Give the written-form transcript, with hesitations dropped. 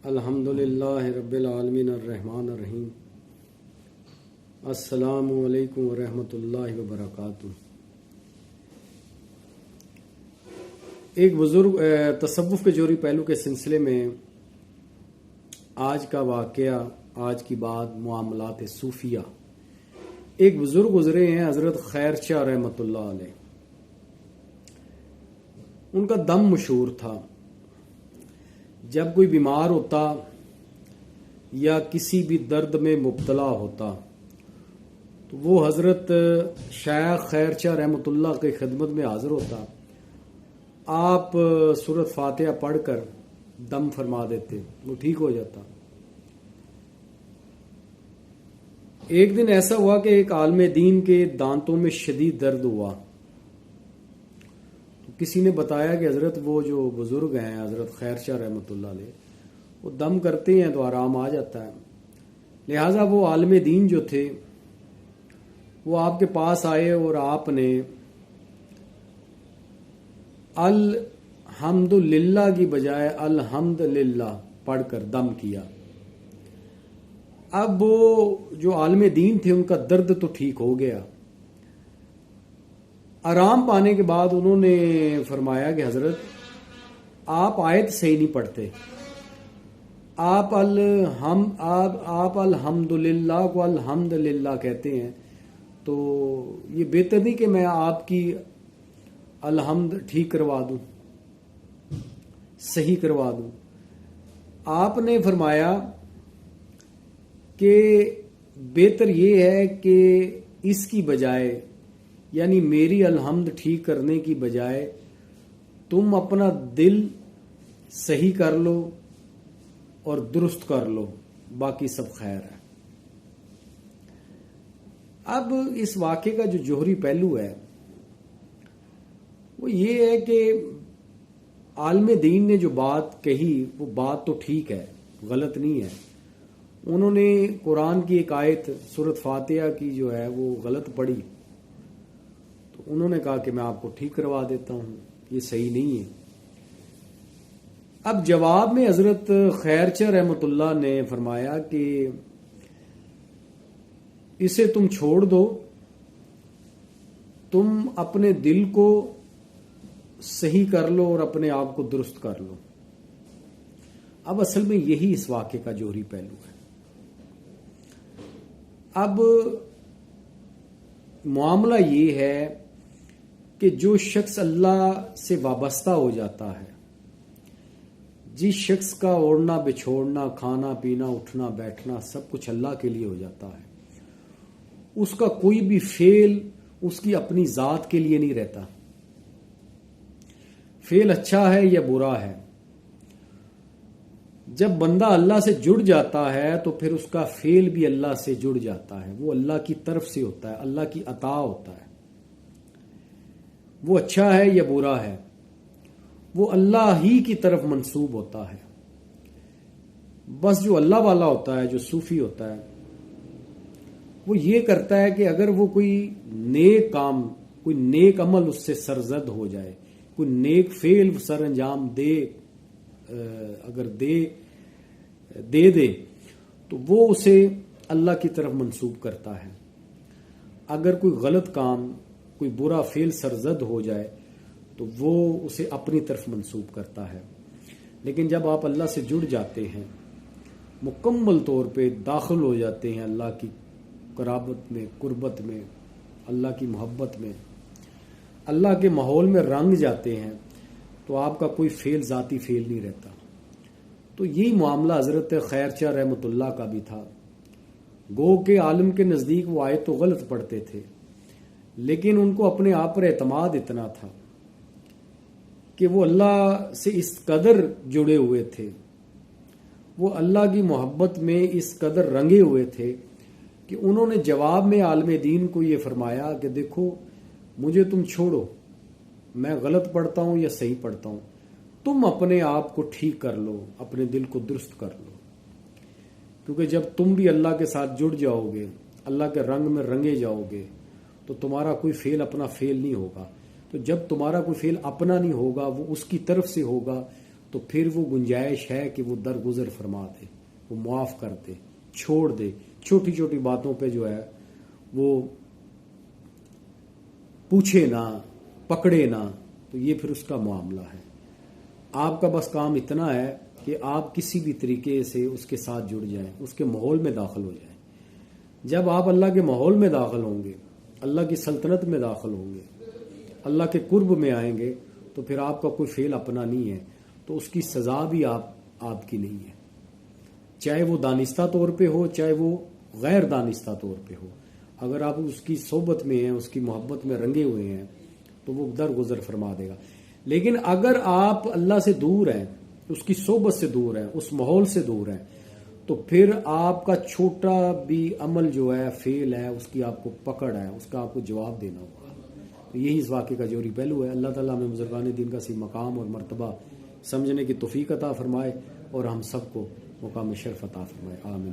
الحمدللہ رب العالمین الرحمن الرحیم السلام علیکم ورحمۃ اللہ وبرکاتہ۔ ایک بزرگ تصوف کے جوہری پہلو کے سلسلے میں آج کا واقعہ، آج کی بات معاملات صوفیہ۔ ایک بزرگ گزرے ہیں حضرت خیر شاہ رحمۃ اللہ علیہ، ان کا دم مشہور تھا۔ جب کوئی بیمار ہوتا یا کسی بھی درد میں مبتلا ہوتا تو وہ حضرت شیخ خیر شاہ رحمۃ اللہ کی خدمت میں حاضر ہوتا، آپ سورۃ فاتحہ پڑھ کر دم فرما دیتے، وہ ٹھیک ہو جاتا۔ ایک دن ایسا ہوا کہ ایک عالم دین کے دانتوں میں شدید درد ہوا، کسی نے بتایا کہ حضرت وہ جو بزرگ ہیں حضرت خیر شاہ رحمۃ اللہ علیہ، وہ دم کرتے ہیں تو آرام آ جاتا ہے۔ لہٰذا وہ عالم دین جو تھے وہ آپ کے پاس آئے اور آپ نے الحمد للہ کی بجائے الحمد للہ پڑھ کر دم کیا۔ اب وہ جو عالم دین تھے ان کا درد تو ٹھیک ہو گیا۔ آرام پانے کے بعد انہوں نے فرمایا کہ حضرت آپ آیت صحیح نہیں پڑھتے، آپ الحمد للہ کو الحمد للہ کہتے ہیں، تو یہ بہتر نہیں کہ میں آپ کی الحمد ٹھیک کروا دوں، صحیح کروا دوں۔ آپ نے فرمایا کہ بہتر یہ ہے کہ اس کی بجائے، یعنی میری الحمد ٹھیک کرنے کی بجائے تم اپنا دل صحیح کر لو اور درست کر لو، باقی سب خیر ہے۔ اب اس واقعے کا جو جوہری پہلو ہے وہ یہ ہے کہ عالم دین نے جو بات کہی وہ بات تو ٹھیک ہے، غلط نہیں ہے۔ انہوں نے قرآن کی ایک آیت سورۃ فاتحہ کی جو ہے وہ غلط پڑھی، تو انہوں نے کہا کہ میں آپ کو ٹھیک کروا دیتا ہوں، یہ صحیح نہیں ہے۔ اب جواب میں حضرت خیر شاہ رحمۃ اللہ نے فرمایا کہ اسے تم چھوڑ دو، تم اپنے دل کو صحیح کر لو اور اپنے آپ کو درست کر لو۔ اب اصل میں یہی اس واقعے کا جوہری پہلو ہے۔ اب معاملہ یہ ہے کہ جو شخص اللہ سے وابستہ ہو جاتا ہے، جس شخص کا اوڑھنا بچھوڑنا، کھانا پینا، اٹھنا بیٹھنا سب کچھ اللہ کے لیے ہو جاتا ہے، اس کا کوئی بھی فعل اس کی اپنی ذات کے لیے نہیں رہتا، فعل اچھا ہے یا برا ہے۔ جب بندہ اللہ سے جڑ جاتا ہے تو پھر اس کا فعل بھی اللہ سے جڑ جاتا ہے، وہ اللہ کی طرف سے ہوتا ہے، اللہ کی عطا ہوتا ہے۔ وہ اچھا ہے یا برا ہے، وہ اللہ ہی کی طرف منسوب ہوتا ہے۔ بس جو اللہ والا ہوتا ہے، جو صوفی ہوتا ہے، وہ یہ کرتا ہے کہ اگر وہ کوئی نیک کام، کوئی نیک عمل اس سے سرزد ہو جائے، کوئی نیک فعل سر انجام دے، اگر دے تو وہ اسے اللہ کی طرف منسوب کرتا ہے۔ اگر کوئی غلط کام، کوئی برا فعل سرزد ہو جائے تو وہ اسے اپنی طرف منسوب کرتا ہے۔ لیکن جب آپ اللہ سے جڑ جاتے ہیں، مکمل طور پہ داخل ہو جاتے ہیں اللہ کی قرابت میں، قربت میں، اللہ کی محبت میں، اللہ کے ماحول میں رنگ جاتے ہیں، تو آپ کا کوئی فعل ذاتی فعل نہیں رہتا۔ تو یہی معاملہ حضرت خیر شاہ رحمۃ اللہ کا بھی تھا۔ گو کے عالم کے نزدیک وہ آیت تو غلط پڑھتے تھے، لیکن ان کو اپنے آپ پر اعتماد اتنا تھا کہ وہ اللہ سے اس قدر جڑے ہوئے تھے، وہ اللہ کی محبت میں اس قدر رنگے ہوئے تھے کہ انہوں نے جواب میں عالم دین کو یہ فرمایا کہ دیکھو مجھے تم چھوڑو، میں غلط پڑھتا ہوں یا صحیح پڑھتا ہوں، تم اپنے آپ کو ٹھیک کر لو، اپنے دل کو درست کر لو۔ کیونکہ جب تم بھی اللہ کے ساتھ جڑ جاؤ گے، اللہ کے رنگ میں رنگے جاؤ گے، تو تمہارا کوئی فعل اپنا فعل نہیں ہوگا۔ تو جب تمہارا کوئی فعل اپنا نہیں ہوگا، وہ اس کی طرف سے ہوگا، تو پھر وہ گنجائش ہے کہ وہ درگزر فرما دے، وہ معاف کر دے، چھوڑ دے، چھوٹی چھوٹی باتوں پہ جو ہے وہ پوچھے نہ، پکڑے نہ، تو یہ پھر اس کا معاملہ ہے۔ آپ کا بس کام اتنا ہے کہ آپ کسی بھی طریقے سے اس کے ساتھ جڑ جائیں، اس کے ماحول میں داخل ہو جائیں۔ جب آپ اللہ کے ماحول میں داخل ہوں گے، اللہ کی سلطنت میں داخل ہوں گے، اللہ کے قرب میں آئیں گے، تو پھر آپ کا کوئی فعل اپنا نہیں ہے، تو اس کی سزا بھی آپ کی نہیں ہے، چاہے وہ دانستہ طور پہ ہو، چاہے وہ غیر دانستہ طور پہ ہو۔ اگر آپ اس کی صحبت میں ہیں، اس کی محبت میں رنگے ہوئے ہیں، تو وہ درگزر فرما دے گا۔ لیکن اگر آپ اللہ سے دور ہیں، اس کی صحبت سے دور ہیں، اس ماحول سے دور ہیں، تو پھر آپ کا چھوٹا بھی عمل جو ہے، فعل ہے، اس کی آپ کو پکڑ ہے، اس کا آپ کو جواب دینا ہوگا۔ تو یہی اس واقعے کا جوہری پہلو ہے۔ اللہ تعالیٰ ہمیں بزرگان دین کا صحیح مقام اور مرتبہ سمجھنے کی توفیق عطا فرمائے، اور ہم سب کو مقام شرف عطا فرمائے، آمین۔